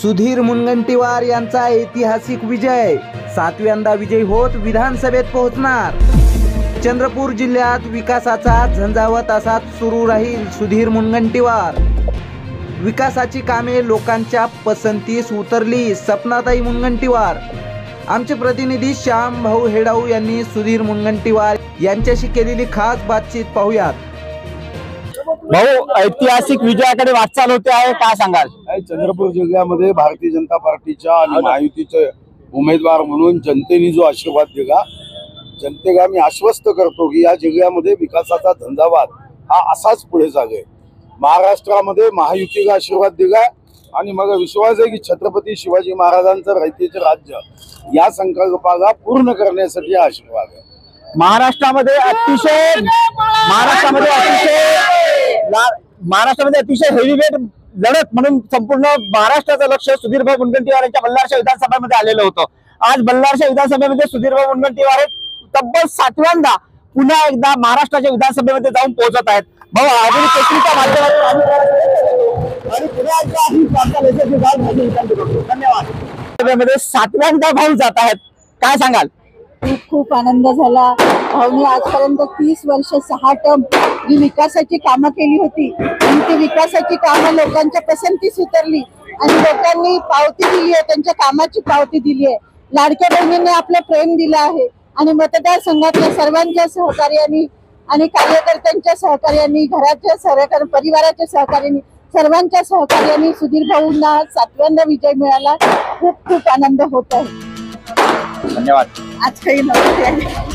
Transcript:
सुधीर मुनगंटीवार यांचा ऐतिहासिक विजय, 7व्यांदा विजयी होत विधानसभेत पोहोचणार। चंद्रपूर जिल्ह्यात विकासाचा झंझावात असाच सुरू राहील। सुधीर मुनगंटीवार विकासाची कामे लोकांच्या पसंतीस उतरली। सपनाताई मुनगंटीवार। आमचे प्रतिनिधी श्याम भाऊ हेडाऊ यांनी सुधीर मुनगंटीवार यांच्याशी केलेली खास बातचीत पाहूयात। भाऊ, ऐतिहासिक विजयाकडे वाटचाल होते आहे, काय सांगाल? चंद्रपूर जिल्ह्यामध्ये भारतीय जनता पार्टीच्या आणि महायुतीचे उमेदवार म्हणून जनतेने जो आशीर्वाद दिला, जनतेला मी आश्वस्त करतो की या जिल्ह्यामध्ये विकासाचा झंझावात हा असाच पुढे चालेल। महाराष्ट्रामध्ये महायुतीला आशीर्वाद दिला आणि मला विश्वास आहे की छत्रपती शिवाजी महाराजांचं रयतेचे राज्य या संकल्पाला पूर्ण करण्यासाठी आशीर्वाद आहे। महाराष्ट्रामध्ये अतिशय हेवीवेट लढत म्हणून संपूर्ण महाराष्ट्राचं लक्ष सुधीरभाऊ मुनगंटीवार यांच्या बल्लारशा विधानसभेमध्ये आलेलं होतं। आज बल्लारशा विधानसभेमध्ये सुधीरभाऊ मुनगंटीवार हे तब्बल 7व्यांदा पुन्हा एकदा महाराष्ट्राच्या विधानसभेमध्ये जाऊन पोहोचत आहेत। भाऊ, आधुनिक केसरीच्या माध्यमातून धन्यवाद। सभेमध्ये 7व्यांदा भाऊ जात आहेत, काय सांगाल? खूप आनंद झाला। भाऊनी आजपर्यंत 30 वर्ष 6 टर्म जी विकासाची कामं केली होती आणि ती विकासाची कामं लोकांच्या पसंतीस उतरली आणि लोकांनी पावती दिली आहे, त्यांच्या कामाची पावती दिली आहे। लाडक्या बहिणींनी आपलं प्रेम दिलं आहे आणि मतदारसंघातल्या सर्वांच्या सहकार्याने आणि कार्यकर्त्यांच्या सहकार्याने, घराच्या सहकार्य, परिवाराच्या सहकार्याने, सर्वांच्या सहकार्याने सुधीर भाऊंना 7व्यांदा विजय मिळाला। खूप खूप आनंद होत आहे। धन्यवाद। आज काही नव्हते।